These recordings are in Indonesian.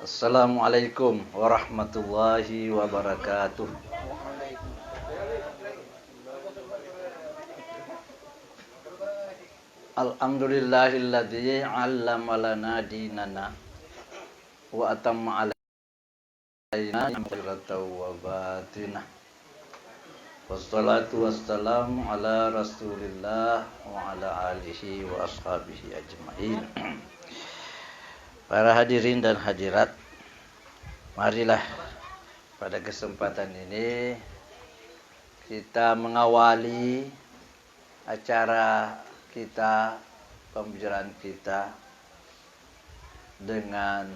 Assalamualaikum warahmatullahi wabarakatuh. Alhamdulillahilladzi 'allama lana dinana wa atamma 'alaina ni'matahu wa batinah. Wassalatu wassalamu ala Rasulillah wa ala alihi wa ashabihi ajmain. Para hadirin dan hadirat, marilah pada kesempatan ini kita mengawali acara kita, pembicaraan kita dengan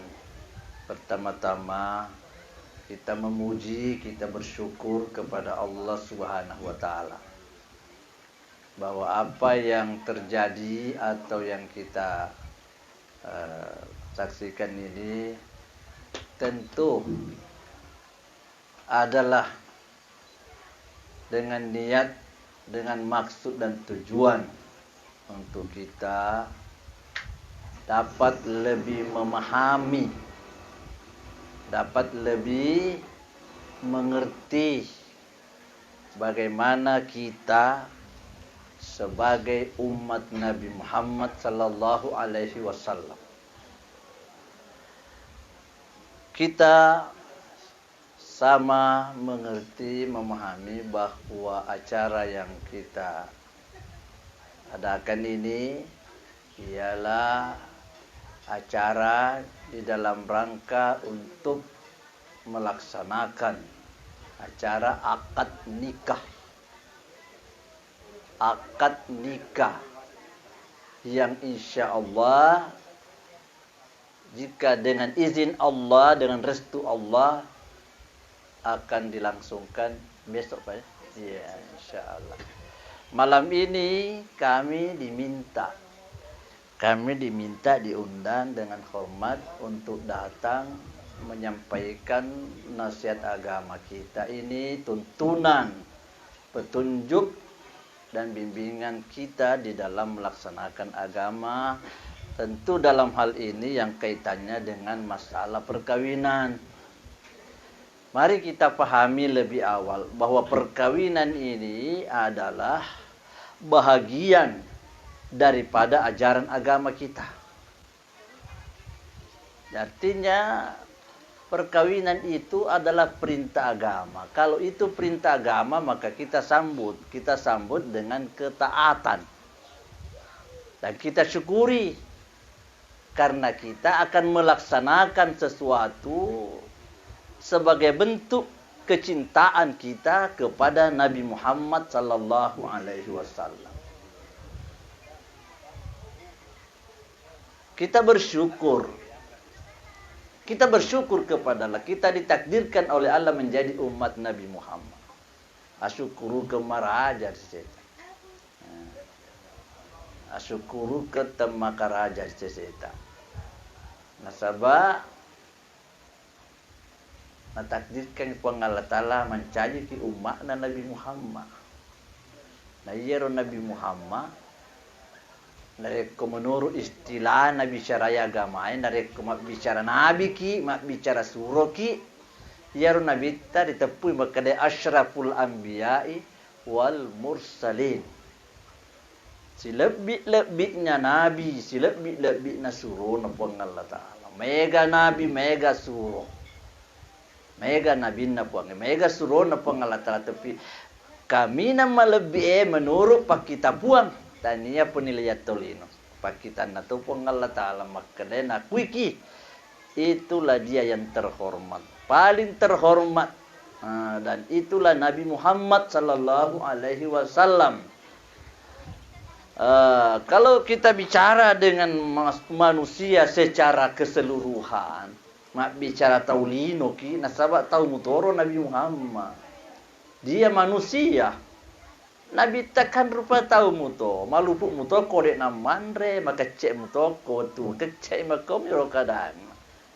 pertama-tama kita memuji, kita bersyukur kepada Allah Subhanahu wa taala bahwa apa yang terjadi atau yang kita saksikan ini tentu adalah dengan niat, dengan maksud dan tujuan untuk kita dapat lebih memahami, dapat lebih mengerti bagaimana kita sebagai umat Nabi Muhammad sallallahu alaihi wasallam kita sama mengerti, memahami bahwa acara yang kita adakan ini ialah acara di dalam rangka untuk melaksanakan acara akad nikah. Akad nikah yang insya Allah jika dengan izin Allah, dengan restu Allah akan dilangsungkan besok Pak. Ya, insya Allah. Malam ini kami diminta diundang dengan hormat untuk datang menyampaikan nasihat agama kita ini, tuntunan, petunjuk dan bimbingan kita di dalam melaksanakan agama, tentu dalam hal ini yang kaitannya dengan masalah perkawinan. Mari kita pahami lebih awal bahwa perkawinan ini adalah bahagian daripada ajaran agama kita. Artinya perkawinan itu adalah perintah agama. Kalau itu perintah agama maka kita sambut dengan ketaatan. Dan kita syukuri karena kita akan melaksanakan sesuatu sebagai bentuk kecintaan kita kepada Nabi Muhammad sallallahu alaihi wasallam. Kita bersyukur kepada Allah. Kita ditakdirkan oleh Allah menjadi umat Nabi Muhammad. Asyukuru ke maraja seseta. Asyukuru ke temakaraja seseta. Nasabah natakdirkan pang Allah Ta'ala mencaji ki umat na Nabi Muhammad. Na iyero Nabi Muhammad nareko menurut istilah Nabi syaraya agama nareko bicara Nabi ki, bicara suro ki, iyero Nabi ta ditepui makade asyraful anbiya'i wal mursalin. Si lebih-lebihnya Nabi, si lebih-lebihnya suro na pang Allah Ta'ala. Mega Nabi, mega suro. Mega nabi na po ang mega suro na po ang alatala tapi kami na malabie menurut pak kita puang tania penilaian tolino pak kita na to po ang alatala makadena kuiki itulah dia yang terhormat, paling terhormat, dan itulah Nabi Muhammad sallallahu alaihi wasallam. Kalau kita bicara dengan manusia secara keseluruhan, mak bicara taulino ki nasaba tahu mutoro Nabi Muhammad. Dia manusia. Nabi takkan rupa tahu muto, malupu muto kode namandre maka cek muto ko tu kecek makom yo kadang.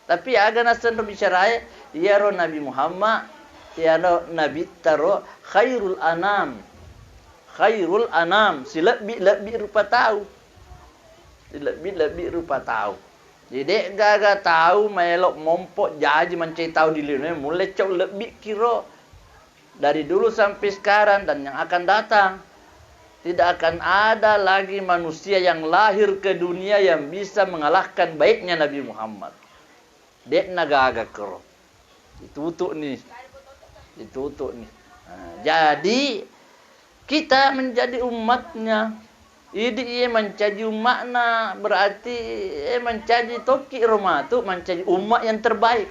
Tapi aga nasan bicara ya ro Nabi Muhammad ya no nabi taro khairul anam. Khairul anam, si lebih rupa tahu. Si lebih rupa tahu. Jadi gaga tahu melok mompok jaji mencari tahu di dunia mulai cok lebih kiro dari dulu sampai sekarang dan yang akan datang. Tidak akan ada lagi manusia yang lahir ke dunia yang bisa mengalahkan baiknya Nabi Muhammad. Dek nagaga kero. Ditutup nih. Nah, jadi kita menjadi umatnya. Ini menjadi umatna berarti menjadi toki romatu menjadi umat yang terbaik.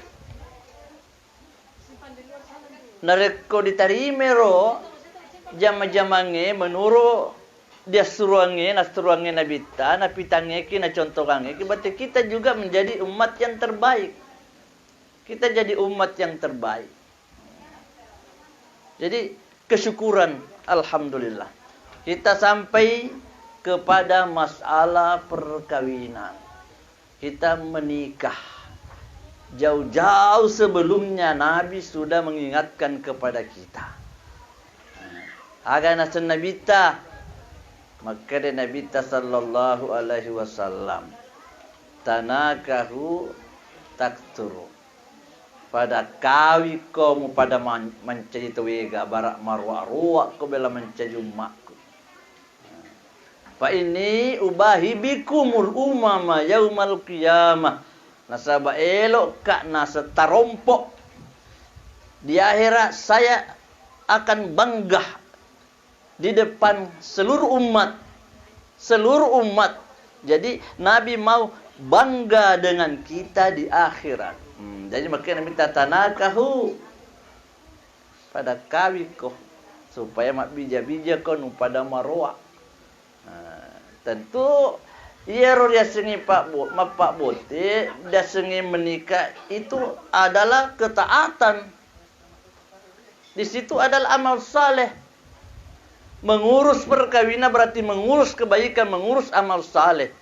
Nareko diterima ro jama-jamange menurut dia suruhange nabita napitange ki na contohange berarti kita juga menjadi umat yang terbaik. Kita jadi umat yang terbaik. Jadi kesyukuran alhamdulillah. Kita sampai kepada masalah perkawinan. Kita menikah. Jauh-jauh sebelumnya Nabi sudah mengingatkan kepada kita. Agar nasan nabita. Maka dia nabita sallallahu alaihi wasallam. Tanakahu takturu. Pada kawi kamu pada mencari tewega barak marwa ruak ko bela mencari umatku. Fa ini ubahi bikumul umama yaumal qiyamah. Nasaba elok kak nasa tarompok. Di akhirat saya akan bangga di depan seluruh umat. Seluruh umat. Jadi Nabi mau bangga dengan kita di akhirat. Jadi makanya minta tanakahu pada kawi ko supaya mak bija-bija ko pada marwa. Tentu ia dia sengi pak bote dia sengi menikah itu adalah ketaatan. Di situ adalah amal saleh. Mengurus perkawinan berarti mengurus kebaikan, mengurus amal saleh.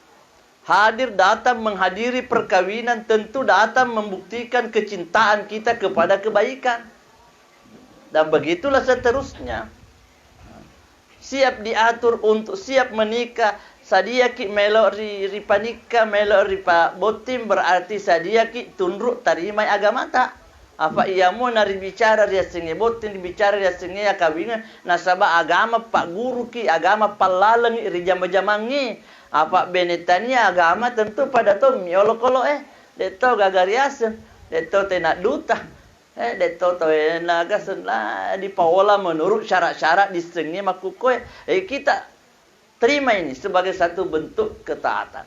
Hadir datang menghadiri perkawinan tentu datang membuktikan kecintaan kita kepada kebaikan. Dan begitulah seterusnya. Siap diatur untuk siap menikah. Sadiaki melok ripanika melok ripa botim berarti sadiaki tunduk tarimai agama tak. Apa ia mau nari bicara dia sengi botim bicara dia sengi kawinan nasabah agama pak guru ki agama palaleng rijam-jamangi. Apa benetania agama tentu pada to miolo-kolo deto gagariasen deto tenak duta deto to naga senla di paola menurut syarat-syarat disengi makukoe kita terima ini sebagai satu bentuk ketaatan.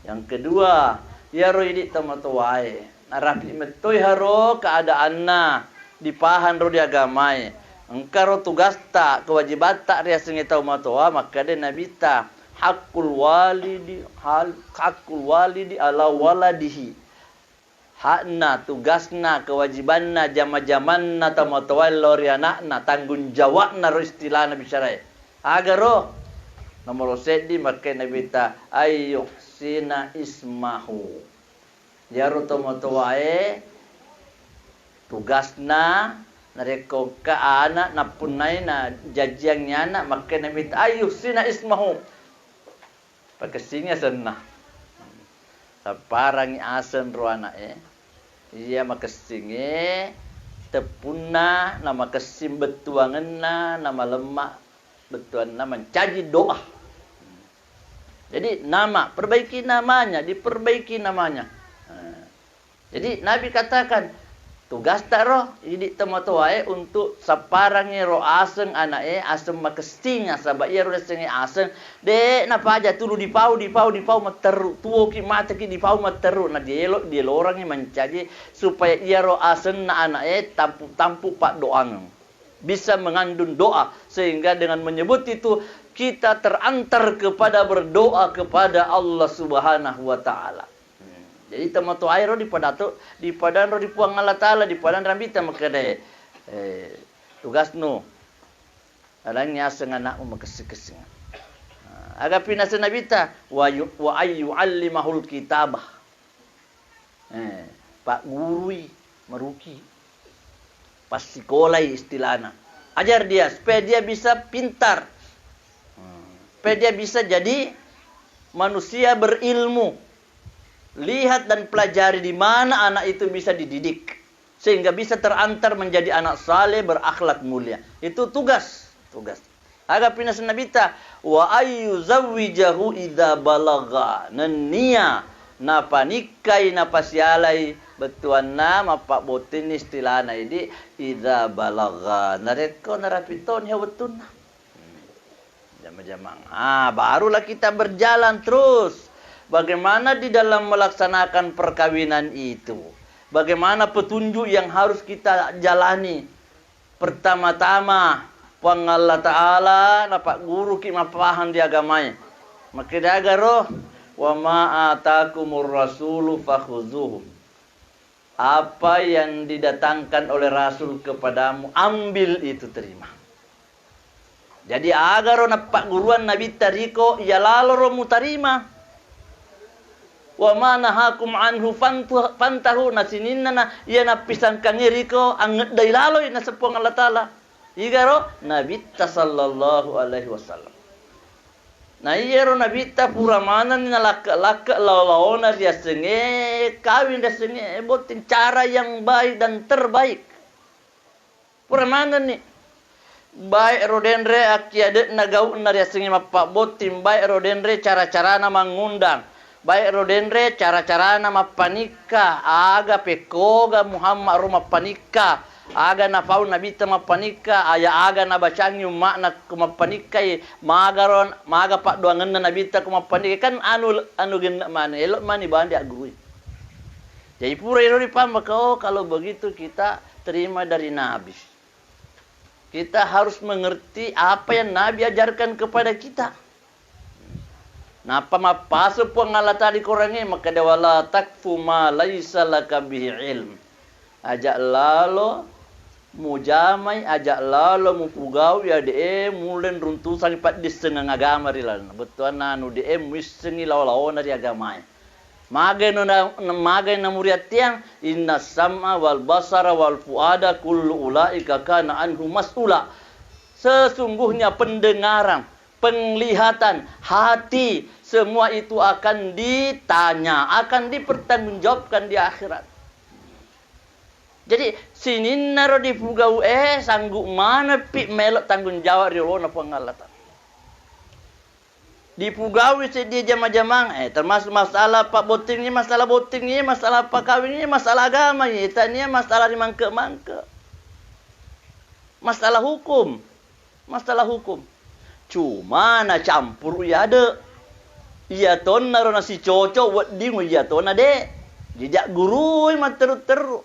Yang kedua ya ro idi tamatowae narapi metoi haro keadaanna dipahan ro di agamai engkaro tugas tak kewajiban tak ria sengi tau matoa maka de nabita hakul walidi ala waladihi. Hakna, tugasna, kewajibanna, jama-jamanna, tamatawallori anakna, tanggung jawabna ro istilah Nabi syar'i. Agar ro nomor sedi maka Nabi ta ayyuh sina ismahu. Jaro tamatawae tugasna nareko ka anak napunai na jajiangnya anak maka Nabi ta ayyuh sina ismahu. Pakasinya senah. Saparang asen ruana iya makasinge tepuna nama kesim betuangenna nama lemak betuanna mencaji doa. Jadi nama perbaiki namanya, diperbaiki namanya. Jadi Nabi katakan tugas tak roh jadi tematoae untuk saparangi ro aseng anae asem makesting asaba ia ro sengi aseng de napa aja tulu di pau materu tuo ki mata ki di pau materu na dielok dia lorangi mencaji supaya ia ro aseng na anae tampu pak doang bisa mengandung doa sehingga dengan menyebut itu kita terantar kepada berdoa kepada Allah Subhanahu wa taala. Jadi tamatu airo di padan ro di puang Allah taala di padan rambita makade tugas no alangnya anak makasih aga pina senabita wa ayu allimahul kitabah pak gurui maruki pas sekolah istilahnya. Ajar dia supaya dia bisa pintar. Supaya dia bisa jadi manusia berilmu. Lihat dan pelajari di mana anak itu bisa dididik. Sehingga bisa terantar menjadi anak saleh berakhlak mulia. Itu tugas. Aga pinas nabita wa ayu zawwijahu idza balagha nania napa nikai napa sialai betuan nama pak botin istilahna ini idza balagha nareko narapiton ya betun. Jama-jamang. Barulah kita berjalan terus. Bagaimana di dalam melaksanakan perkawinan itu? Bagaimana petunjuk yang harus kita jalani? Pertama-tama, Allah Ta'ala, napak guru ki mapaham di agamanya. Maka dia agaro, wa ma'atakumur rasulu fakhuzuhu. Apa yang didatangkan oleh Rasul kepadamu, ambil itu, terima. Jadi agaro napak guruan Nabi tariko, ya laloro mutarima. Wa ma nahakum anhu fantahu nasininna ya napisan kangiriko ang dailaloy na sepong Allah Taala igaro Nabi sallallahu alaihi wasallam na iyero Nabi ta puramanan na laka lalaona dia senge kawin dia senge botin cara yang baik dan terbaik puramanan ni baik rodenre akiade nagau na dia senge mapak botin baik rodenre cara-cara na mengundang baik rodenre cara-cara nama panika aga pekoga Muhammad rumah panika aga na pau nabi tama panika aya aga na bacangi makna kuma panika magaron maga pak doangan na nabi ta kuma panika kan anu genna mana elok mani bandi agui jadi pura iro dipam kalau begitu kita terima dari nabi kita harus mengerti apa yang nabi ajarkan kepada kita. Napa mapaso po ang alatari korangi maka dewala takfu ma laisa laka bihi ilm. Ajak lalo mujamai ajak lalo mupugaw ya de mulen runtusan pat disengang agama rilan. Betuan nanu de misni law na ri agama. Magay na muriat tiang inna sam'a wal basara wal fuada kullu ulaika kana anhu mas'ula. Sesungguhnya pendengaran, penglihatan, hati, semua itu akan ditanya, akan dipertanggungjawabkan di akhirat. Jadi sinin naro di pugau sanggup mana pi melok tanggung jawab rilona pengalatan. Di pugau dia jama-jamang termasuk masalah pak boting ni, masalah pak kawin ni, masalah agama ni, tanya masalah di mangke-mangke. Masalah hukum. Cuma na campur ya ada. Iya ton naro nasi cocok buat dingu iya ton ade. Jejak guru materu-teru.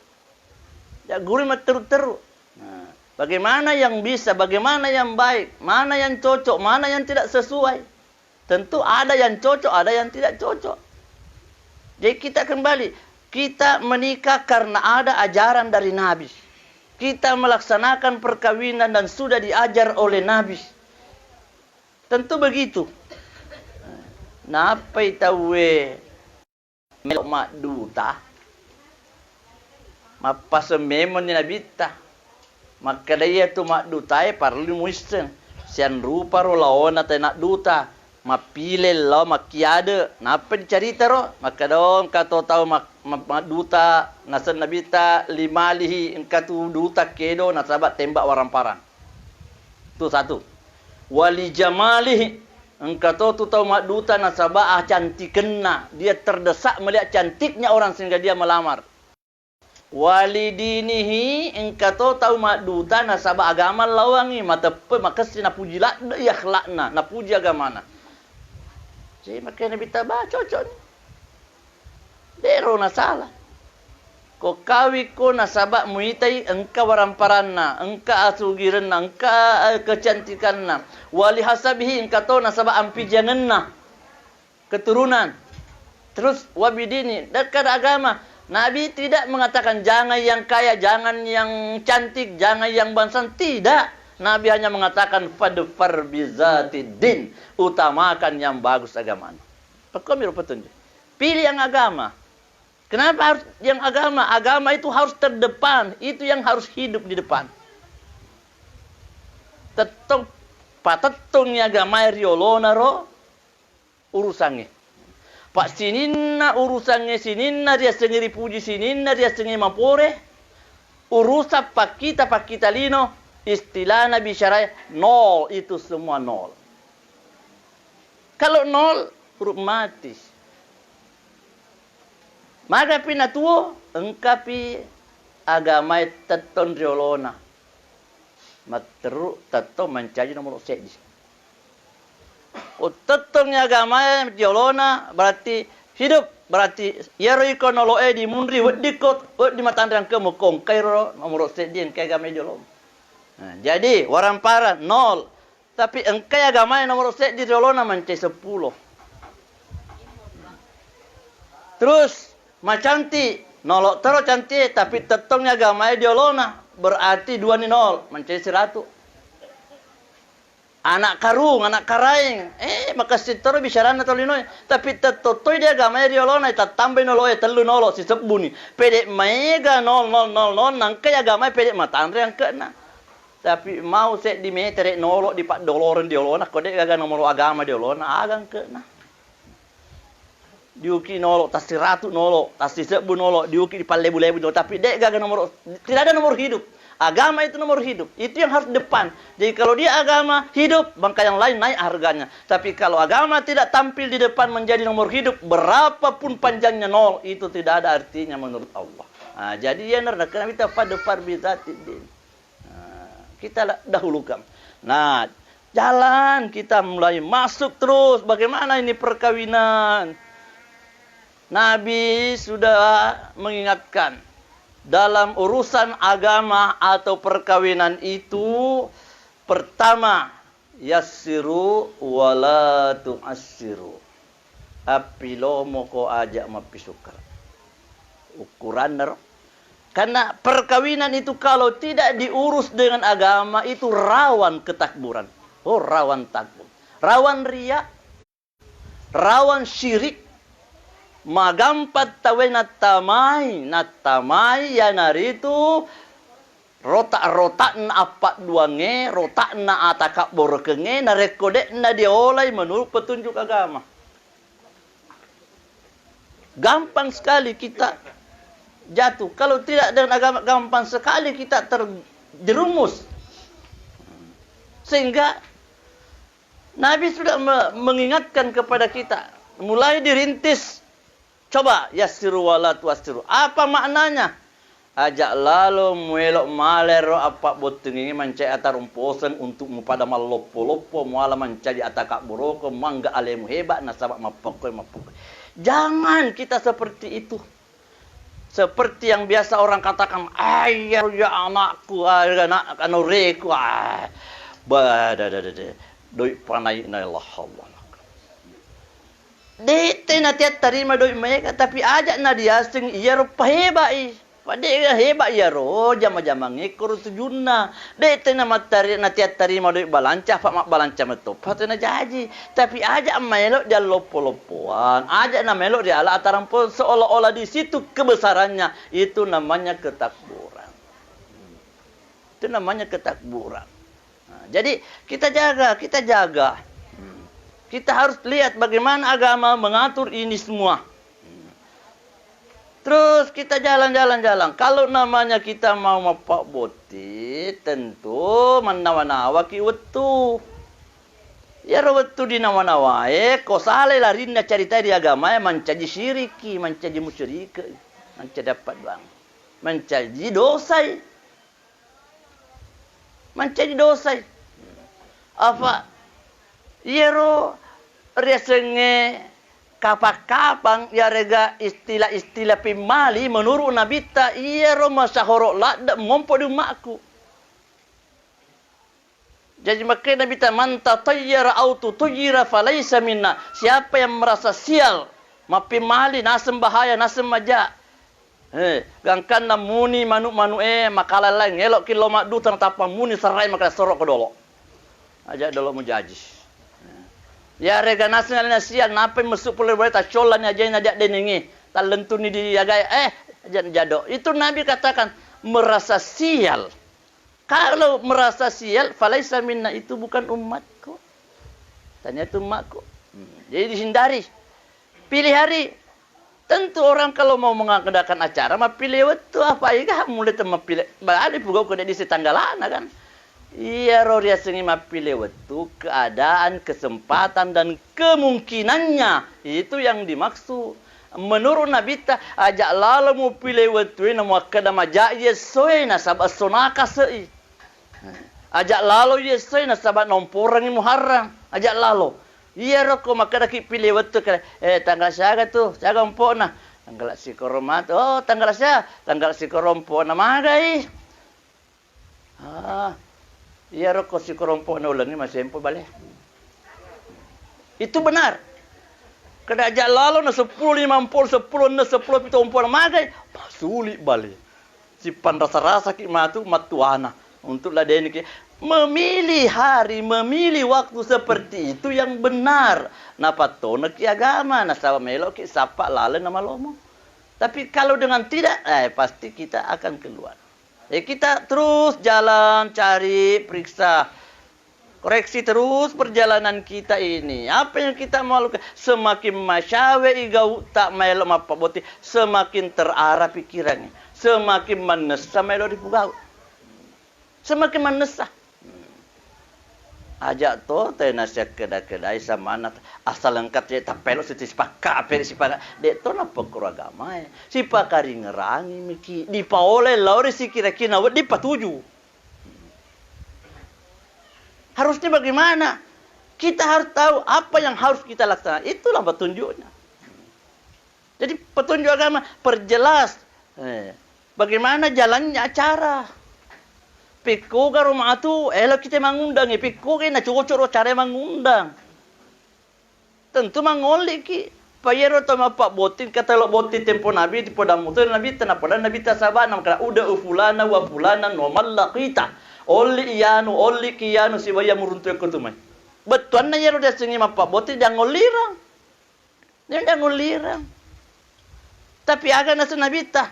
Jak guru materu-teru. Nah, bagaimana yang bisa, bagaimana yang baik, mana yang cocok, mana yang tidak sesuai. Tentu ada yang cocok, ada yang tidak cocok. Jadi kita kembali, kita menikah karena ada ajaran dari Nabi. Kita melaksanakan perkawinan dan sudah diajar oleh Nabi. Tentu begitu. Napa itawe melok mak duta mapasa memon ni nabita maka daya tu mak duta parli muisten sian rupa ro laona ta nak duta mapile lo makiade napa dicarita ro maka dong kato tau mak duta nasan nabita limalihi engkatu duta kedo nasabat tembak waramparang tu satu wali jamalihi engkau tu tahu mak duta nasabah cantiknya dia terdesak melihat cantiknya orang sehingga dia melamar. Walidinihi engkau tahu mak duta nasabah agama lawangi mata maka sina puji la ya akhlakna na puji agamana. Jadi makanya kita baca cocok ni. Dero na salah. Ko kawi ko nasabak muitai engka waramparanna, engka asugiranna, engka kecantikanna. Wali hasabihi engka to nasabak ampijanganna. Keturunan. Terus wabidini dekat agama. Nabi tidak mengatakan jangan yang kaya, jangan yang cantik, jangan yang bangsan, tidak. Nabi hanya mengatakan fadfar bizatid, utamakan yang bagus agama. Pekomir petunjuk. Pilih yang agama. Kenapa harus yang agama? Agama itu harus terdepan. Itu yang harus hidup di depan. Tetong patetongnya agama riolona ro urusannya. Pak sininna urusannya sininna dia sendiri puji sininna dia sendiri mampore. Urusan pak kita lino istilah Nabi Syaraya nol, itu semua nol. Kalau nol huruf mati. Maka pinatuo engkapi agama teton riolona. Matru tetong mencari nomor sedi. Tetongnya agama riolona berarti hidup, berarti yaro ikono loe di mundri wedikot di matandang ke mukong kairo nomor sedi engkai agama riolona. Nah, jadi orang para nol, tapi engkai agama nomor sedi riolona mencari 10. Terus macam ti nolok terus cantik, tapi tetongnya agama riolona berarti 2 ni 0 mencari 100. Anak karung, anak karaing, makasih terus bicara atau lino, tapi tetotoi dia agama riolona ita tambah noloe telu nolo si sebuni. Pede mega 0 nangkai agama pede matandre yang kena. Tapi mau set di meter nolo di pak doloren riolona kode gaga nomor agama riolona agang kena. Diuki nolo, tas 100 nolo, tas 1000 nolo, diuki di lebu-lebu nolo, tapi dek gagal nomor, tidak ada nomor hidup. Agama itu nomor hidup, itu yang harus depan. Jadi kalau dia agama hidup, bangka yang lain naik harganya. Tapi kalau agama tidak tampil di depan menjadi nomor hidup, berapapun panjangnya nol, itu tidak ada artinya menurut Allah. Nah, jadi ya karena kita pada farbizatidin. Kita dahulukan. Nah, jalan kita mulai masuk terus. Bagaimana ini perkawinan? Nabi sudah mengingatkan dalam urusan agama atau perkawinan itu, pertama yassiru wala tu'assiru. Apilo moko ajak mapisukar. Ukuran nero. Karena perkawinan itu kalau tidak diurus dengan agama itu rawan ketakburan. Oh, rawan takbur. Rawan riya. Rawan syirik. Magampat tawe natamai ya naritu rotak na apat duange rotak na atakak borkenge na rekode na diolai menurut petunjuk agama. Gampang sekali kita jatuh. Kalau tidak dengan agama, gampang sekali kita terjerumus. Sehingga Nabi sudah mengingatkan kepada kita, mulai dirintis. Coba yassiru wala tuassiru. Apa maknanya? Ajak lalu muelok malero apa botengi mancai atarumposan untuk mupada malopo-lopo muala mancai atakak boroko mangga alemu hebat nasabak mapokoi. Jangan kita seperti itu. Seperti yang biasa orang katakan, ayah ya anakku, anak anureku, doi panai na Allah. Dete na tiat tarima doi mereka, tapi ajak na dia sing iya rupa hebat Padahal hebat ya roh, jama-jama ngekor tujuna. Dete na matari na tiat tarima doi balancah, pak mak balancah metopat na jaji. Tapi ajak melok dia lopo-lopoan, ajak na melok dia ala atarampo seolah-olah di situ kebesarannya. Itu namanya ketakburan. Itu namanya ketakburan. Nah, jadi kita jaga. Kita harus lihat bagaimana agama mengatur ini semua. Terus kita jalan. Kalau namanya kita mau mapak boti, tentu manawa-nawa ki wetu. Ya wetu di nawa-nawa ko sale larinna cerita di agama mencaji syiriki, mencaji musyrik, mencaji dapat bang. Mencaji dosa. Mencaji dosa. Apa? Yero resenge kapang ya rega istilah pimali menurut Nabi ta yero masahoro la mompo di makku. Jadi maka Nabi ta man tatayyara au tutuyira falaysa minna. Siapa yang merasa sial, mapimali nasem bahaya, nasem maja. Gangkan namuni manu makala lain elok kilo mak du tapa muni serai maka sorok kedolo. Aja dolo mujajis. Ya rega nasional nasial napai masuk pulai boleh tacolan aja na dia denengi talentuni diagai jado. Itu Nabi katakan merasa sial. Kalau merasa sial, falaisa minna, itu bukan umatku. Tanya itu umatku. Jadi dihindari. Pilih hari. Tentu orang kalau mau mengadakan acara, mah pilih waktu apa ya? Mulai tema pilih. Balik pugau kena di setanggalana kan. Iya, roria sengi mah pilih waktu, keadaan, kesempatan dan kemungkinannya. Itu yang dimaksud. Menurut Nabi ta ajak lalu mau pilih waktu nama kada majak yesoi na sabat sonaka sei. Ajak lalu yesoi na sabat nomporang muharram. Ajak lalu. Iya roko maka dak pilih waktu tanggal syaga tu, syaga empok na. Tanggal si koromat. Oh, tanggal si korompo na magai. Iya roko si korompo na ulang ni masih empok balik. Itu benar. Kada ajak lalu na 10, 50, 10, na 10, pito umpon magai. Sulit balik. Sipan rasa-rasa ki matu matuana. Untuk ladeni ki memilih hari, memilih waktu seperti itu yang benar. Napa tona ki agama, na sawa melok ki sapa lale nama lomo. Tapi kalau dengan tidak, pasti kita akan keluar. Kita terus jalan, cari, periksa. Koreksi terus perjalanan kita ini. Apa yang kita mau lakukan? Semakin masyawe igau tak melok mapaboti, semakin terarah pikirannya. Semakin menesa melok dipugau. Semakin menesa. Ajak to tenasya kedai sama anak asal lengkap je tak pelok siti sepakat apel sipakat dek to na pekuru agama sipakari ngerangi miki dipaole lauri si kira-kira nawat dipatuju. Harusnya bagaimana? Kita harus tahu apa yang harus kita laksanakan. Itulah petunjuknya. Jadi petunjuk agama perjelas bagaimana jalannya acara. Pikku ke rumah tu, elok kita mengundang. Pikku ke na cocok cara mengundang. Tentu mengolik ki. Payero to mapak botin kata lo botin tempo Nabi di podam motor Nabi tanapa Nabi tasabah nam kala uda ufulana wa fulana normal laqita. Oli iyanu oli kiyanu si waya muruntu ko tumay. Betuan na yero dia sengi mapak botin dia ngolirang. Dia ngolirang. Tapi aga na Nabi ta.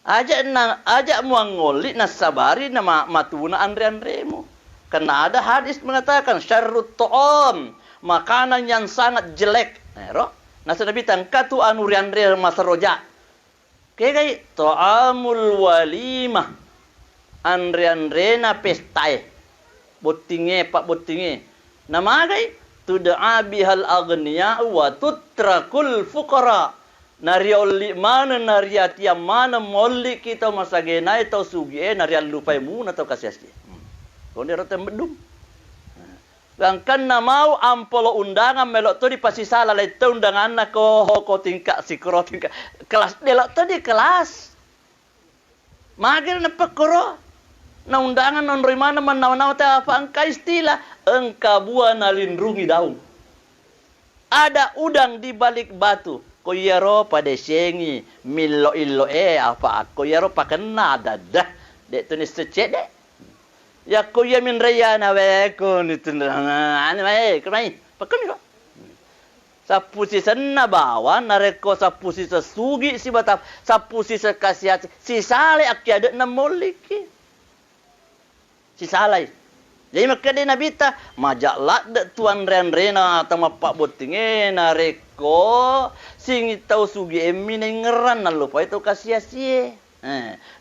Ajak muangoli nasabari nama matuna andre-andremu. Karena ada hadis mengatakan syarrut ta'am, makanan yang sangat jelek. Nasa Nabi tangkatu anuri andre masaroja. Kayak ta'amul walimah. Andre na pestai. Botinge pak botinge. Nama gai tud'a bihal aghniya wa tutrakul fuqara. Nari oli mana nari atia mana molli kita masagena atau sugie nari lupai mu atau kasiasi. Kau ni rotem bedum. Gangkan na mau ampolo undangan melok tu di pasi salah lai tu undangan nak ko tingkat sikro tingkat kelas delok tu di kelas. Magir na pekoro. Na undangan non mana menaw-naw ta apa angka istilah engka buah nalindrungi daun. Ada udang di balik batu. Koyaro pada sengi millo illo apa koyaro pakena dadah dek tunis secet dek ya koya min raya na we ko ni tunana ani kemai pakai lo sapusi senna bawa nareko sapusi sesugi si batap sapusi sekasiat si sale akiade na moliki si salai. Jadi maka dia Nabi ta majaklah dek tuan ren-rena atau mapak botinge nareko singi tau sugi emi ngeran na lupa itu kasia-sia.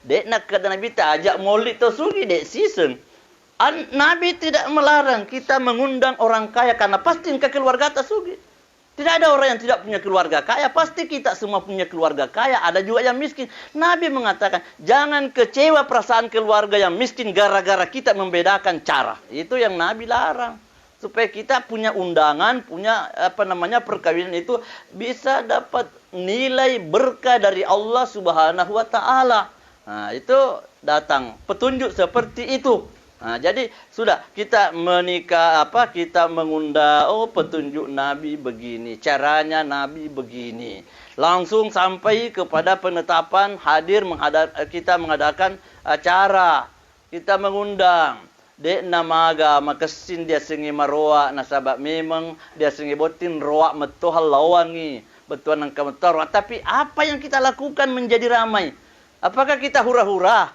Dek nak kata Nabi ta ajak molid tau sugi dek season. Nabi tidak melarang kita mengundang orang kaya karena pasti ke keluarga tak sugi. Tidak ada orang yang tidak punya keluarga kaya. Pasti kita semua punya keluarga kaya. Ada juga yang miskin. Nabi mengatakan, jangan kecewa perasaan keluarga yang miskin gara-gara kita membedakan cara. Itu yang Nabi larang. Supaya kita punya undangan, punya perkawinan itu bisa dapat nilai berkah dari Allah Subhanahu wa Ta'ala. Nah, itu datang petunjuk seperti itu. Nah, jadi sudah kita menikah kita mengundang petunjuk Nabi begini, caranya Nabi begini. Langsung sampai kepada penetapan kita mengadakan acara. Kita mengundang dek nama agama kesin dia sengi maroa nasabak memang dia sengi botin roa metohal lawangi. betuan kamu taruh. Tapi apa yang kita lakukan menjadi ramai? Apakah kita hura-hura?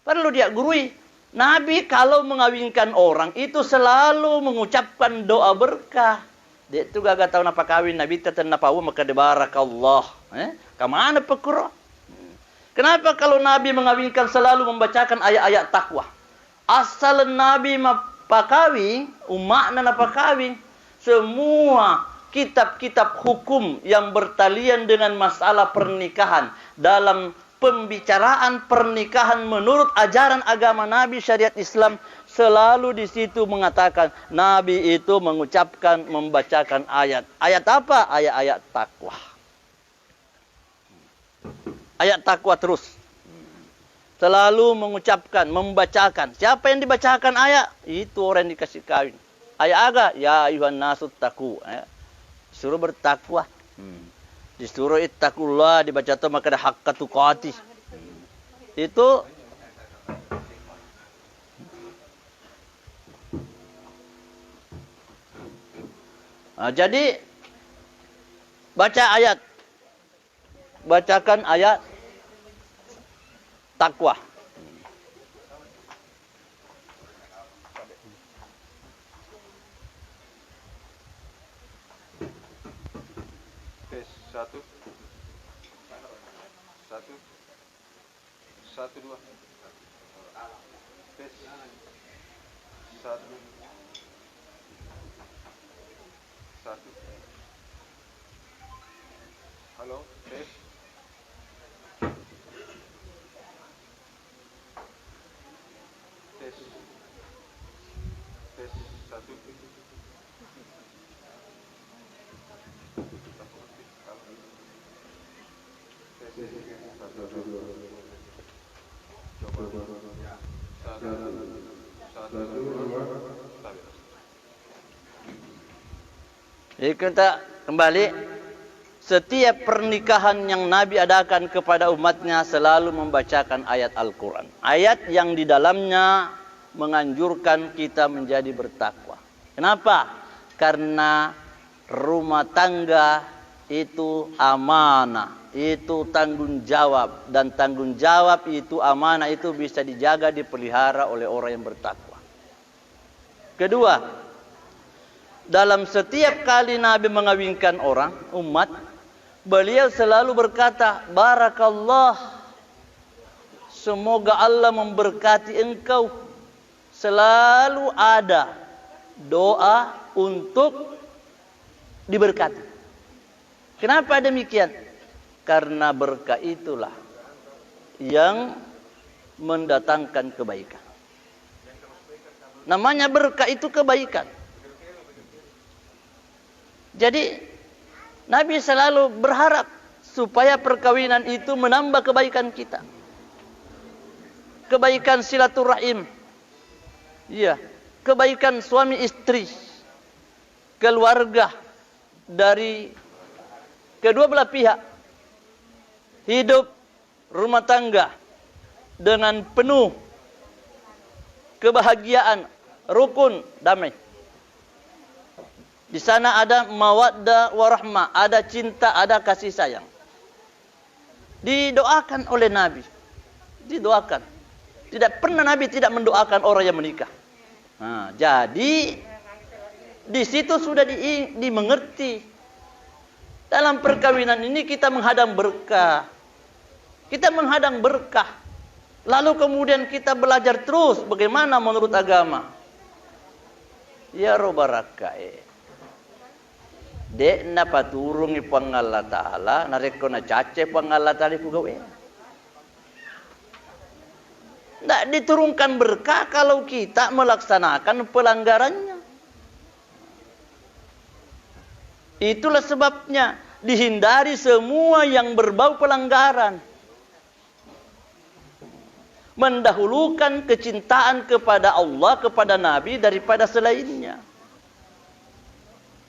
Perlu dia gurui. Nabi kalau mengawinkan orang itu selalu mengucapkan doa berkah. Dia itu gak tahu napa kawin Nabi teten napa maka dibarakallah. Kamana pekuro? Kenapa kalau Nabi mengawinkan selalu membacakan ayat-ayat takwa? Asal Nabi pakawin, umakna napa kawin, semua kitab-kitab hukum yang bertalian dengan masalah pernikahan dalam pembicaraan pernikahan menurut ajaran agama Nabi syariat Islam selalu di situ mengatakan Nabi itu mengucapkan membacakan ayat. Ayat apa? Ayat-ayat takwa. Ayat takwa terus. Selalu mengucapkan, membacakan. Siapa yang dibacakan ayat? Itu orang yang dikasih kawin. Ayat aga? Ya ayuhan nasut taku. Disuruh bertakwa. Disuruh ittaqullah, dibaca tu maka ada haqqa tuqati. Itu jadi baca ayat. Bacakan ayat takwa. Satu, dua, tes, satu, halo, tes, satu. Jadi kita kembali, setiap pernikahan yang Nabi adakan kepada umatnya selalu membacakan ayat Al-Quran. Ayat yang di dalamnya menganjurkan kita menjadi bertakwa. Kenapa? Karena rumah tangga itu amanah, itu tanggung jawab. Dan tanggung jawab itu amanah itu bisa dijaga, dipelihara oleh orang yang bertakwa. Kedua, dalam setiap kali Nabi mengawinkan orang, umat, beliau selalu berkata, Barakallah, semoga Allah memberkati engkau. Selalu ada doa untuk diberkati. Kenapa demikian? Karena berkah itulah yang mendatangkan kebaikan. Namanya berkah itu kebaikan. Jadi Nabi selalu berharap supaya perkawinan itu menambah kebaikan kita. Kebaikan silaturahim. Iya, kebaikan suami istri. Keluarga dari kedua belah pihak. Hidup rumah tangga dengan penuh kebahagiaan, rukun, damai. Di sana ada mawaddah warahmah, ada cinta, ada kasih sayang. Didoakan oleh Nabi. Didoakan. Tidak pernah Nabi tidak mendoakan orang yang menikah. Nah, jadi di situ sudah dimengerti. Dalam perkawinan ini kita menghadang berkah. Kita menghadang berkah. Lalu kemudian kita belajar terus bagaimana menurut agama. Ya robarakae. Dek na paturungi pangalla ta'ala, nareko na cace pangalla ta'ala pugawe. Tidak diturunkan berkah kalau kita melaksanakan pelanggarannya. Itulah sebabnya dihindari semua yang berbau pelanggaran. Mendahulukan kecintaan kepada Allah, kepada Nabi daripada selainnya.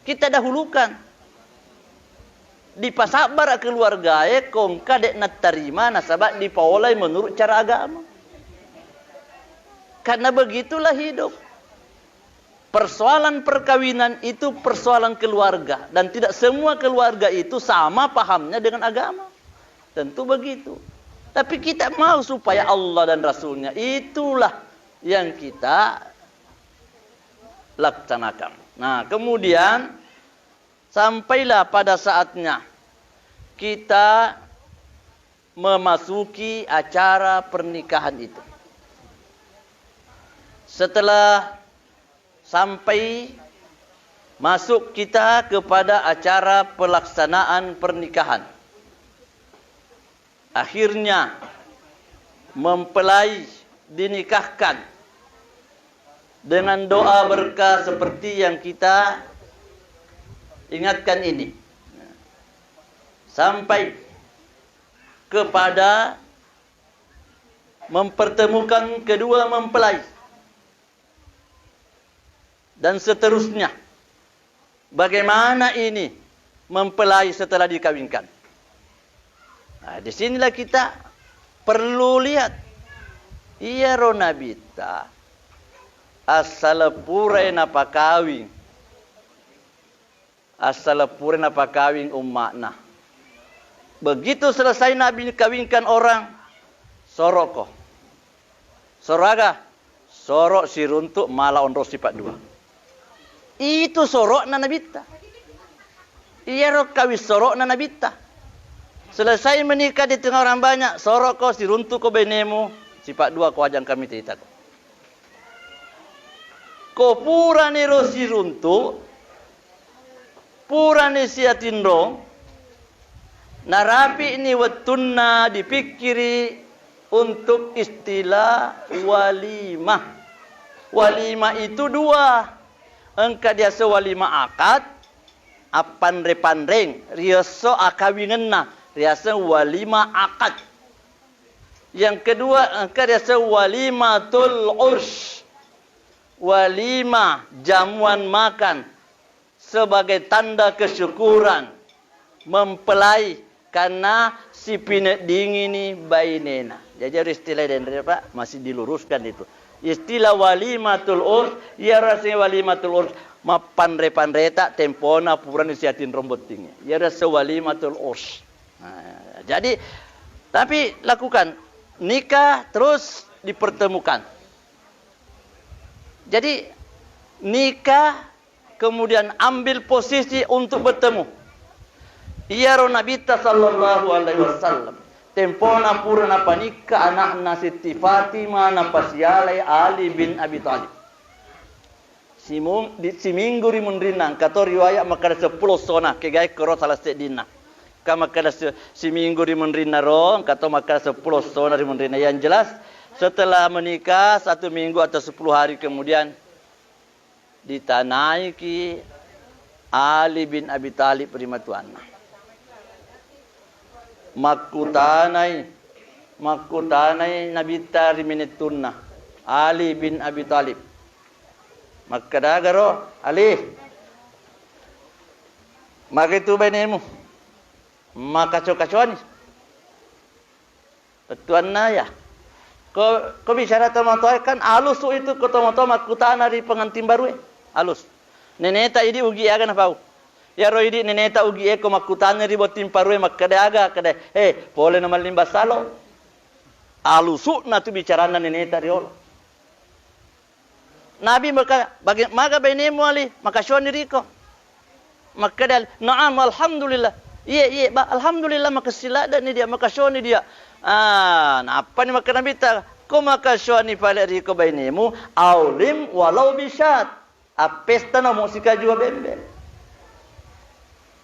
Kita dahulukan. Di pasabar keluarga kong kadek nak terima nasabak dipaulai menurut cara agama. Karena begitulah hidup. persoalan perkawinan itu persoalan keluarga. Dan tidak semua keluarga itu sama pahamnya dengan agama. Tentu begitu. Tapi kita mau supaya Allah dan Rasulnya, itulah yang kita laksanakan. Nah, kemudian sampailah pada saatnya kita memasuki acara pernikahan itu. Setelah sampai masuk kita kepada acara pelaksanaan pernikahan, akhirnya mempelai dinikahkan dengan doa berkah seperti yang kita ingatkan ini, sampai kepada mempertemukan kedua mempelai dan seterusnya. Bagaimana ini mempelai setelah dikawinkan? Nah, disinilah kita perlu lihat. Iya ronabita asal pura napa kawin, asal pura napa kawin ummakna. Begitu selesai Nabi kawinkan orang, sorok kok, soraga, sorok si runtuk malah onro sifat dua. Itu sorok na nabita. Iya rok kawin sorok na nabita. Selesai menikah di tengah orang banyak, sorok kau si runtuk kau benemu, sifat dua kau ajang kami cerita kau. Kau pura nero si runtuk, pura ni si atindong, narapi ini wetunna dipikiri untuk istilah walimah. Walimah itu dua. Engka dia sewalimah akad, apan repandreng, riaso akawingenna, riasa walimah akad. Yang kedua, engka dia sewalimatul urs, walimah jamuan makan sebagai tanda kesyukuran mempelai karena si pinet dingin ini bainena. Jadi istilah dan Pak masih diluruskan itu. Istilah walimatul urs, ya rasanya walimatul urs mapan repandreta tempona puran isiatin rombot tinggi. Ya rasa walimatul urs. Nah, jadi tapi lakukan nikah terus dipertemukan. Jadi nikah kemudian ambil posisi untuk bertemu. Iya Nabita sallallahu alaihi wasallam tempona purna panika anak Siti Fatimah napasialai Ali bin Abi Thalib. Siminggu rimun rinang kato riwayat makada 10 sona kegai kero salah sedina. Kama kada siminggu rimun rinaro kato makada 10 sona rimun rina. Yang jelas setelah menikah 1 minggu atau 10 hari kemudian ditanai ki Ali bin Abi Thalib primatuana. Makutanai nabita riminituna Ali bin Abi Thalib. Makadagaro Ali. Maka itu benemu. Maka cokacuan. Betuan ya. Kau bicara teman-teman kan alus itu kau teman-teman makutana di pengantin baru alus. Neneta ini ugi agan apa? Ya roh ini neneta ugi eko makutanya di botim parwe makadaga kada. Boleh nama limba salo. Alusu na tu bicarana neneta riol. Nabi maka benemu ali maka syoni riko. Makadal na'am alhamdulillah. Iya alhamdulillah maka silada ni dia maka syoni dia. Nah apa ni maka Nabi ta ko maka syoni pale riko benemu aulim walau bisyat. Pesta na musika jua bembe.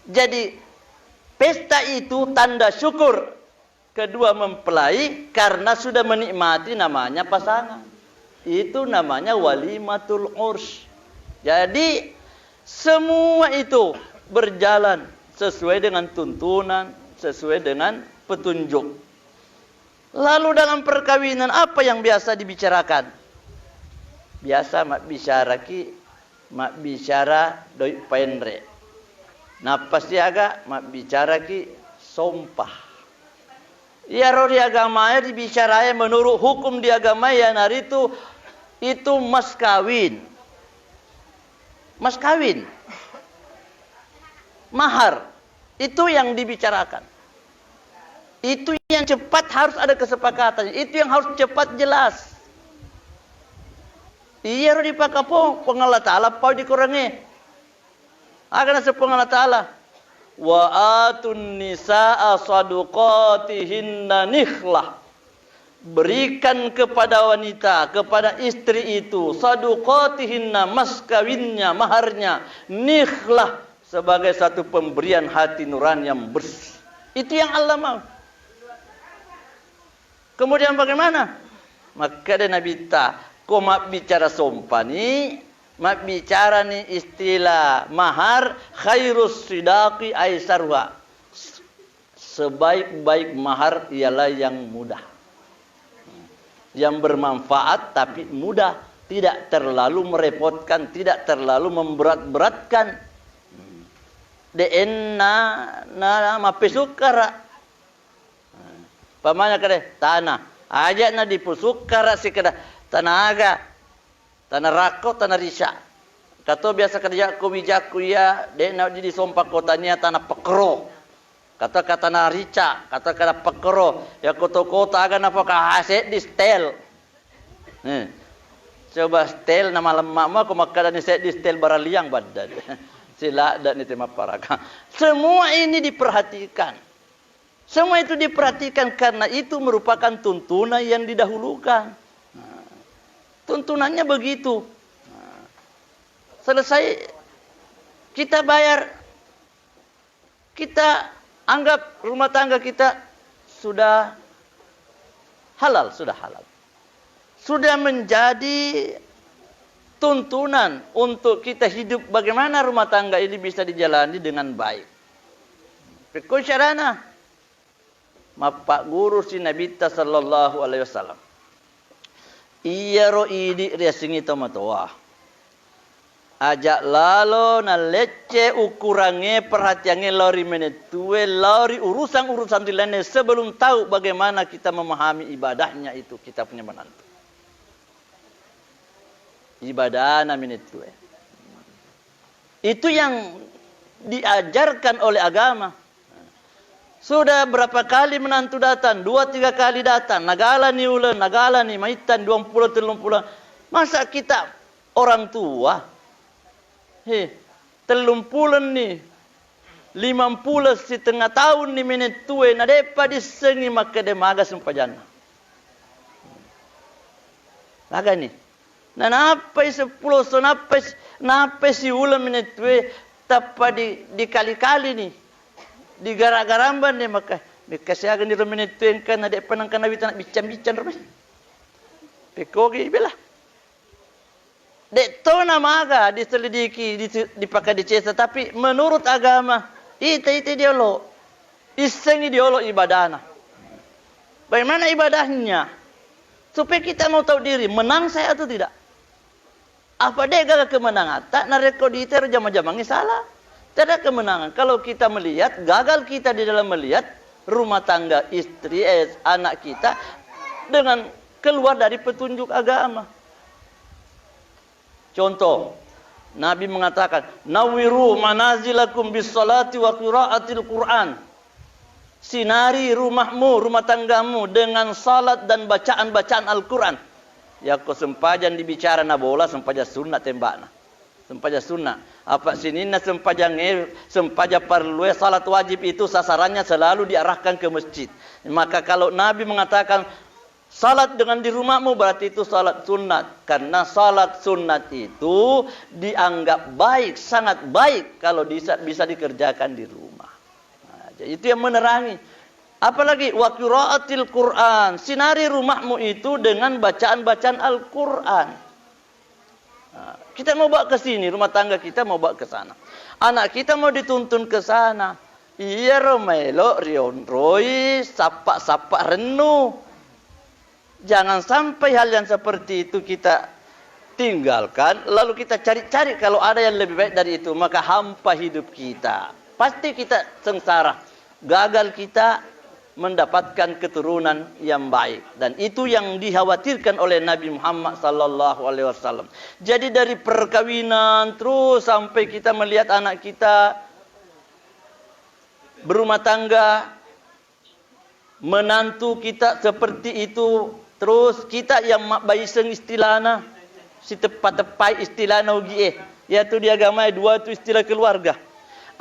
Jadi pesta itu tanda syukur kedua mempelai karena sudah menikmati namanya pasangan. Itu namanya walimatul urs. Jadi semua itu berjalan sesuai dengan tuntunan, sesuai dengan petunjuk. Lalu dalam perkawinan apa yang biasa dibicarakan? Biasa mak bicara doi penre. Nah pasti agak mak bicara ki sompah. Ya roh di agama ya dibicaranya menurut hukum di agama ya nari itu mas kawin. Mas kawin. Mahar. Itu yang dibicarakan. Itu yang cepat harus ada kesepakatan. Itu yang harus cepat jelas. Iya di pakapo pengalat ta'ala pau dikurangi. Akan sepeng Allah ta'ala. Wa atun nisa'a saduqatihinna nikhlah. Berikan kepada wanita, kepada istri itu saduqatihinna, mas kawinnya, maharnya, nikhlah, sebagai satu pemberian hati nurani yang bersih. Itu yang Allah mau. Kemudian bagaimana? Maka ada Nabi ta, kau mak bicara sompani, mak bicara ni istilah mahar, khairus sidaqi aisaruha. Sebaik-baik mahar ialah yang mudah. Yang bermanfaat tapi mudah, tidak terlalu merepotkan, tidak terlalu memberat-beratkan. Na mapesukara. Pamanya kade tanah. Aja na dipusukara si kada tanaga. Tanah rako, tanah risha. Kato biasa kerja ko wijaku ya, de na di sompak kotanya tanah pekro. Kata tanah rica, kata kada pekro. Ya kota-kota aga na ka aset di stel. Coba stel nama lemak mah ko makada ni set di stel baraliang badan. Sila dan itu maparaka. Semua ini diperhatikan. Semua itu diperhatikan karena itu merupakan tuntunan yang didahulukan. Tuntunannya begitu. Selesai kita bayar, kita anggap rumah tangga kita sudah halal, sudah menjadi tuntunan untuk kita hidup bagaimana rumah tangga ini bisa dijalani dengan baik. Pekoi syarana. Pak guru si Nabi sallallahu alaihi wasallam. Iya ro idi resingi tomatoa. Ajak lalo na lecce ukurannya perhatiannya lori menetue lori urusan-urusan di lainnya sebelum tahu bagaimana kita memahami ibadahnya itu kita punya menantu. Ibadah namin itu. Itu yang diajarkan oleh agama. Sudah berapa kali menantu datang? 2-3 kali datang. Nagala ni ulan, nagala ni maitan 20-30. Masa kita orang tua? 30 ni 50 setengah tahun ni menetue na depa disengi maka de maga sumpajana. Laga ni. Na napai 10 so napai si ulam menetue tapa di kali-kali ni. Di gara-garamban ni maka kasih ni menetue kan ada penangkan nabi tak bincang-bincang rumah. Pekogi bela. Dek to na maga diselidiki dipakai dicesa tapi menurut agama itu diolo. Iseng diolo ibadahna. Bagaimana ibadahnya? Supaya kita mau tahu diri menang saya atau tidak. Apa dia gagal kemenangan? Tak narekod itu jama-jamangi salah. Tidak kemenangan. Kalau kita melihat, gagal kita di dalam melihat rumah tangga istri, anak kita dengan keluar dari petunjuk agama. Contoh, Nabi mengatakan, "Nawiru manazilakum bis salati wa qiraatil Qur'an." Sinari rumahmu, rumah tanggamu dengan salat dan bacaan-bacaan Al-Qur'an. Ya ko sempajan dibicara na bola sempaja sunat tembakna. Sempaja sunat. Apa sinina sempaja perlu salat wajib itu sasarannya selalu diarahkan ke masjid. Maka kalau Nabi mengatakan salat dengan di rumahmu berarti itu salat sunat. Karena salat sunat itu dianggap baik, sangat baik kalau bisa dikerjakan di rumah. Nah, jadi itu yang menerangi. Apalagi wa qiraatil Qur'an, sinari rumahmu itu dengan bacaan-bacaan Al-Qur'an. Nah, kita mau bawa ke sini, rumah tangga kita mau bawa ke sana. Anak kita mau dituntun ke sana. Iya romelo rion roi sapa-sapa renu. Jangan sampai hal yang seperti itu kita tinggalkan lalu kita cari-cari kalau ada yang lebih baik dari itu, maka hampa hidup kita. Pasti kita sengsara. Gagal kita mendapatkan keturunan yang baik, dan itu yang dikhawatirkan oleh Nabi Muhammad sallallahu alaihi wasallam. Jadi dari perkawinan terus sampai kita melihat anak kita berumah tangga, menantu kita seperti itu, terus kita yang mak baiseng istilahna, si tepat-tepai istilahna ugi yaitu di agama dua itu istilah keluarga.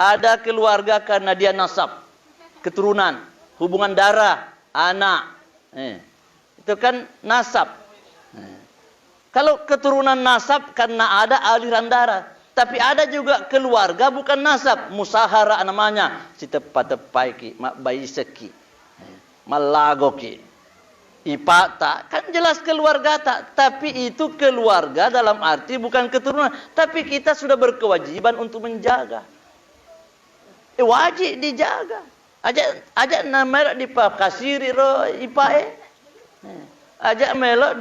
Ada keluarga karena dia nasab, keturunan, hubungan darah, anak. Itu kan nasab. Kalau keturunan nasab karena ada aliran darah. Tapi ada juga keluarga bukan nasab, musahara namanya. Si tepat-tepai ki, mak baiseki, malagoki, ipata. Kan jelas keluarga tak. Tapi itu keluarga dalam arti bukan keturunan. Tapi kita sudah berkewajiban untuk menjaga. Wajib dijaga. Ajak nama di pakasiri ro ipae. Ajak melok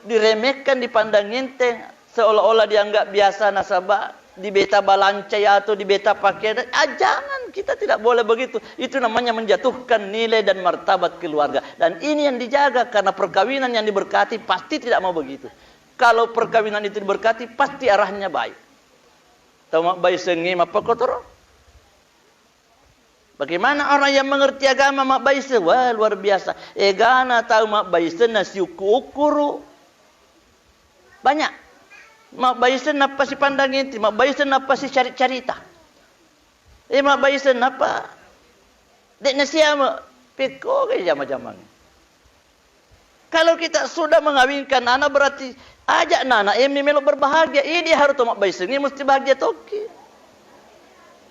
diremehkan, dipandang enteng, seolah-olah dianggap biasa nasabah, di beta balancai atau di beta pakaian. Jangan, kita tidak boleh begitu. Itu namanya menjatuhkan nilai dan martabat keluarga. Dan ini yang dijaga, karena perkawinan yang diberkati pasti tidak mau begitu. Kalau perkawinan itu diberkati pasti arahnya baik. Tahu mak baik sengi apa kotor? Bagaimana orang yang mengerti agama mak baise? Wah, luar biasa. Egana tahu mak baise nasi ukuru. Banyak. Mak baise napa si pandang inti, mak baise napa si cari-carita. Mak baise napa? Dek nasi ama peko ke jama-jama. Kalau kita sudah mengawinkan anak berarti ajak anak melo berbahagia. Dia harus mak baise ni mesti bahagia toki.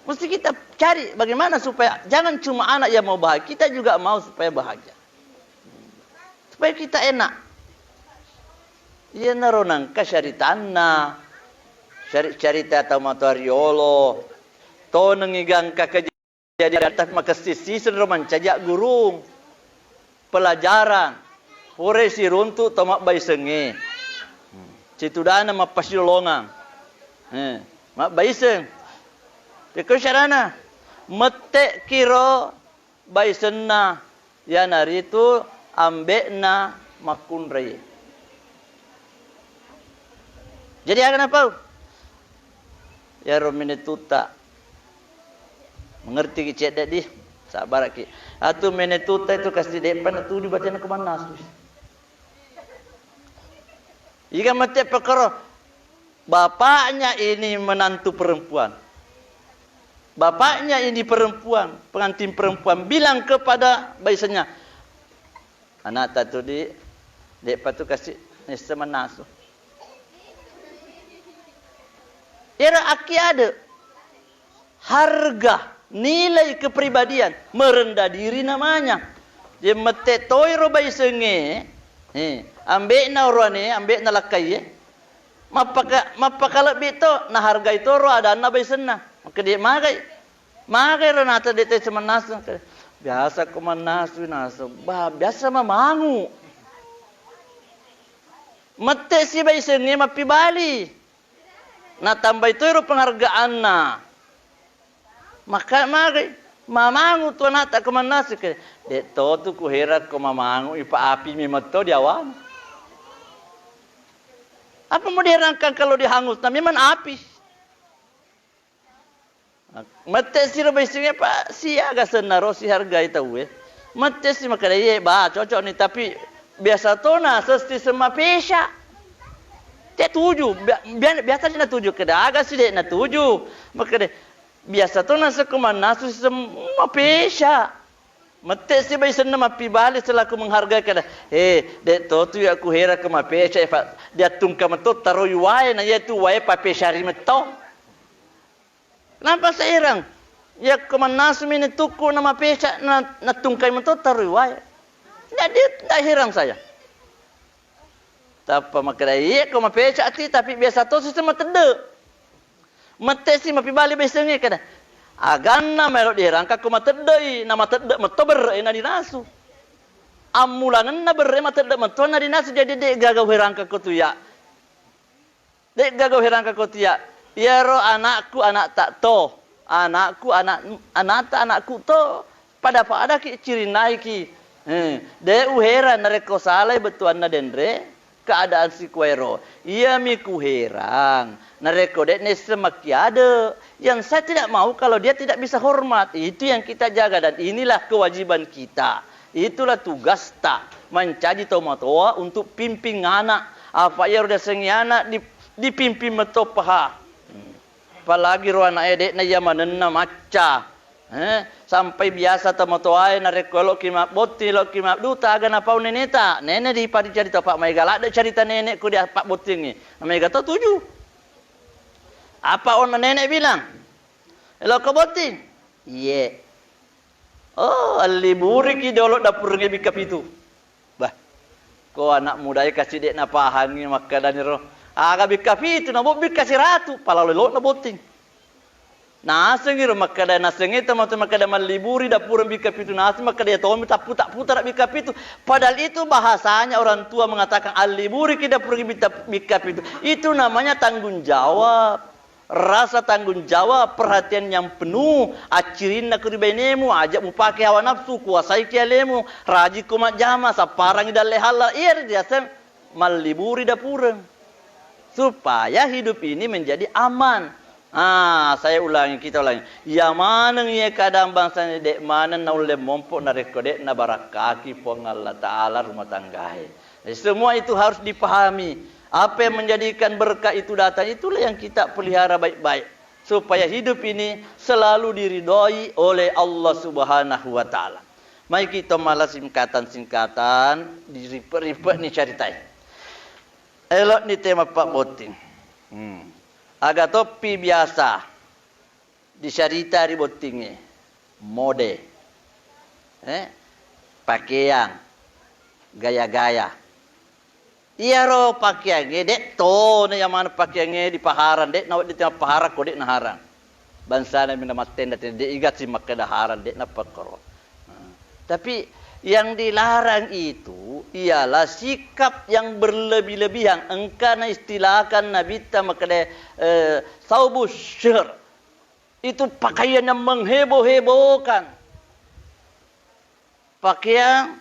Mesti kita cari bagaimana supaya jangan cuma anak yang mau bahagia, kita juga mau supaya bahagia. Supaya kita enak. Ia naronang kasyaritanna, syari-carita atau matariolo, to nengigang kejadian atas makasisi senroman cajak gurung, pelajaran, hore si runtu tomak bayi senge, citudana mapasilongang, mak bayi seng. Iko syarana mete kiro baisena ya naritu ambekna makunrei. Jadi akan apa? Ya romine tuta mengerti ki cedek di sabar ki. Atu mene tuta itu kasih depan tu dibacana ke mana sus. Jika mete perkara bapaknya ini menantu perempuan. Bapaknya ini perempuan, pengantin perempuan, bilang kepada baisanya, anak tatu dek patu kasih nesta manasu. Era aki ada harga, nilai kepribadian, merendah diri namanya. Dia mete toiro baisenge, ambek na orane, ambek na lakai, mapakala bito na harga itu ro ada na baisena. Maka dia magai renata dia cuma nasu. Biasa ko manasu nasu. Biasa mamangu. Mate si baisengnya mapi bali. Na tambah itu ro penghargaan na. Maka magai mamangu tu nata ko manasu ke. Dek to tu ku herat ko mamangu ipa api mimato diawan. Apa mau diherangkan kalau dihangus? Nah, memang api. Mate si baisengnya pak si agak senaro si harga itu mate si makanya ye cocok nih tapi biasa tuh na sesti semua pesha dia tujuh biasa dia tujuh keda agak sih dia na tujuh makanya biasa tuh na sekumana nasu semua pesha mate si baisengnya mapi balik selaku menghargai keda dek tu ya aku hera ke pesha dia tungkam tu taruh yuai na ye tu wae pa pesha rimeto. Kenapa seirang? Ya kemana semini tuku nama peca na tungkai mentot taruhway. Jadi tidak hirang saya. Tapi makanya iya koma peca ati tapi biasa tu sistem tede. Mate si mapi bali besengnya kada. Agana melok dirangka koma tedei nama tede metober ena dinasu. Amulangan na berre mate tede metona dinasu jadi dek gagau hirangka kotuya. Dek gagau hirangka kotuya. Ya ro anakku anak tak to, anakku anakku to, pada ki ciri naiki. De uhera nareko salai betuan na dendre keadaan si kuero. Ia miku herang. Nareko dek ne semakiade. Yang saya tidak mau kalau dia tidak bisa hormat. Itu yang kita jaga dan inilah kewajiban kita. Itulah tugas tak mencaji tomatoa untuk pimpin anak. Apa ya udah sengi anak dipimpin metopaha. Apalagi ruana edek na yamanenna maca. Sampai biasa tomatoa na rekolo kimak boti lo kimak duta aga na pau neneta. Nenek di padi cerita Pak Mai galak ada cerita nenek ku dia Pak Boting ni. Mai kata tuju. Apa on nenek bilang? Elo ke Boting. Ye. Oh, aliburi ki dolok dapur nge bikap itu. Bah. Ko anak muda kasih dek na pahangi maka dan roh. Aga bikap itu na bok kasih ratu pala lelok na Boting. Nasengir maka dan nasengir teman-teman maka dan maliburi dapur bikap itu nasi maka dia tahu minta putar bikap itu. Padahal itu bahasanya orang tua mengatakan aliburi ki dapur bikap itu. Itu namanya tanggung jawab. Rasa tanggung jawab, perhatian yang penuh, acirin nak ribenemu, ajak mu pakai hawa nafsu, kuasai kialemu, raji kumat jama, saparang idal lehala, iya dia maliburi dapureng. Supaya hidup ini menjadi aman. Saya ulangi, kita ulangi. Ya mana ye kadang bangsa ni dek mana na ule mompok na rekodek na barakaki pong Allah Ta'ala rumah tanggai. Semua itu harus dipahami. Apa yang menjadikan berkah itu datang, itulah yang kita pelihara baik-baik. Supaya hidup ini selalu diridhoi oleh Allah Subhanahu wa Ta'ala. Mari kita malah singkatan-singkatan, diripet-ripet ni caritai. Elok ni tema Pak Boting. Agak topi biasa. Dicerita di Boting ni. Mode. Pakaian. Gaya-gaya. Iya ro pakaian dek to na yang mana pakaian di paharan dek nawat di tengah paharan ko dek naharan. Bangsa na mina matenda dek igat si makadaharan dek na pakoro. Tapi yang dilarang itu ialah sikap yang berlebih-lebihan. Engkau na istilahkan Nabi ta makade saubus syir. Itu pakaian yang mengheboh-hebohkan. Pakaian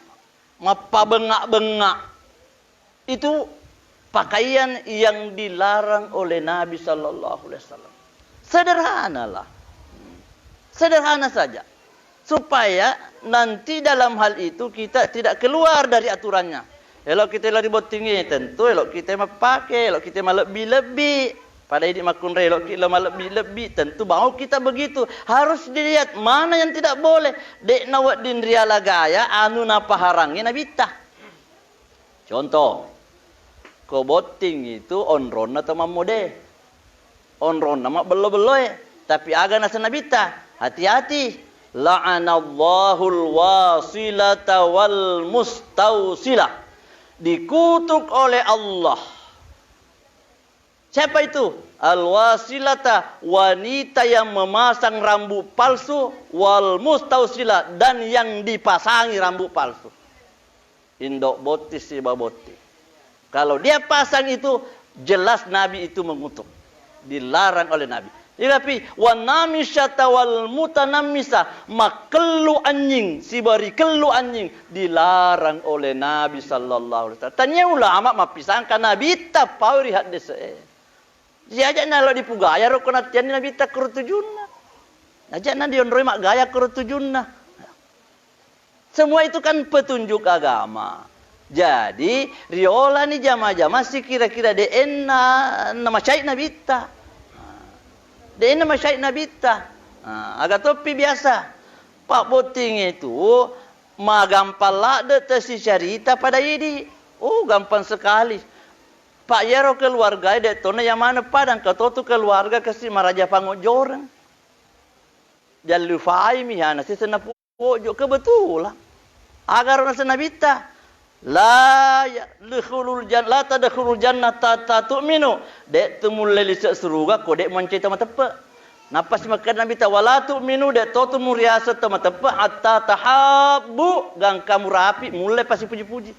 mapa bengak-bengak. Itu pakaian yang dilarang oleh Nabi Sallallahu Alaihi Wasallam. Sederhanalah. Sederhana saja. Supaya nanti dalam hal itu kita tidak keluar dari aturannya. Kalau kita lari botingnya tentu, kalau kita pakai, kalau kita lebih-lebih. Pada ini makun kalau kita lebih-lebih, tentu mau kita begitu. Harus dilihat mana yang tidak boleh. Dek nawat din riala gaya, anu napa harangnya nabita. Contoh. Ko Boting itu onron atau mamode. Onron nama belo-belo tapi aga nasa nabita. Hati-hati. La'anallahul wasilata wal mustausilah. Dikutuk oleh Allah. Siapa itu? Al-wasilata, wanita yang memasang rambut palsu, wal mustausilah, dan yang dipasangi rambut palsu. Indok botis si baboti. Kalau dia pasang itu, jelas Nabi itu mengutuk. Dilarang oleh Nabi. Tapi, wanamisyata wal mutanamisa, makellu anjing, si bari kellu anjing, dilarang oleh Nabi Sallallahu Alaihi Wasallam. Tanya ulama mapisangkan Nabi tak pauri hadis. Dia ajak nalo dipugaya, rokonatian Nabi tak kurutujunna. Ajak na dionroi mak gaya kurutujunna. Semua itu kan petunjuk agama. Jadi, riola ni jama-jama si kira-kira nama syait nabita. Nama syait nabita. Agak topi biasa. Pak Boting itu, gampang lah si cerita pada ini. Oh, gampang sekali. Pak Yero keluarga, dek tona yang mana padang. Kau tu keluarga kasih maraja pangojorang. Jalur fai mihana si senapu ojo kebetulan. Agar nasa nabita. La tadkhulul jannata tu'minu. Dek tumul lisak suruga ko dek moncai tama tepa. Napas makan Nabi ta wala tu'minu dek to muriasa tama tepa hatta tahabbu gang kamu rapi mulai pasti puji-puji.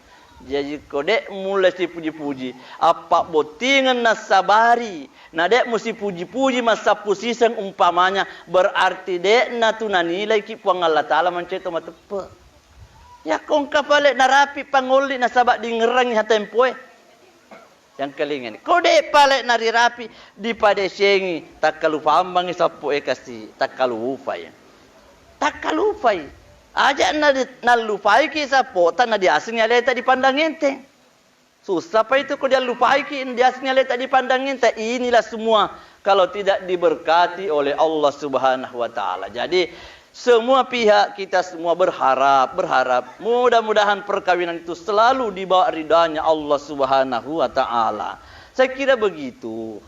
Jadi kodek mulai si puji-puji. Apa botingan nasabari. Nah dek mesti puji-puji masa pusisang umpamanya. Berarti dek na tu nanilai ki puang Allah Ta'ala menceto matepe. Ya kong kapalek narapi panguli nasabak di ngerangi hatempoe. Yang kelingan. Kodek palek nari rapi di padesengi. Tak kalu pambangi sapu kasih. Tak kalu ufay. Tak kalu ufay. Aja na lupai ki sapo tan na diasingnya leta dipandang ente. Susah apa itu kau dia lupai ki diasingnya leta dipandang ente. Inilah semua kalau tidak diberkati oleh Allah Subhanahu wa taala. Jadi semua pihak kita semua berharap mudah-mudahan perkawinan itu selalu di bawah ridhanya Allah Subhanahu wa taala. Saya kira begitu.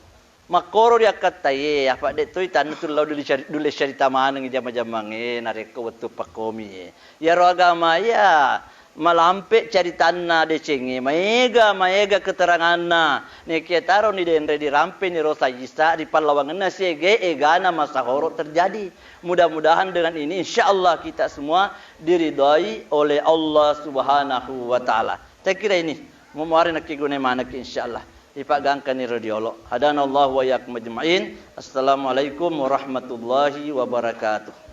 Makoro dia kata ya apa dek tu tan tu lau dulu cerita mana ngi jama-jama ngi nareko waktu pakomi ya ro agama ya malampe caritanna de cengi maega keteranganna ni ketaro ni denre di rampe ni rosa isa di palawanganna sege egana masahoro terjadi. Mudah-mudahan dengan ini insyaallah kita semua diridai oleh Allah Subhanahu wa taala. Saya kira ini memuari nak gune mana ki insyaallah. Ipagangkan ni radiolog. Hadanallahu wa iyyakum ajma'in. Assalamualaikum warahmatullahi wabarakatuh.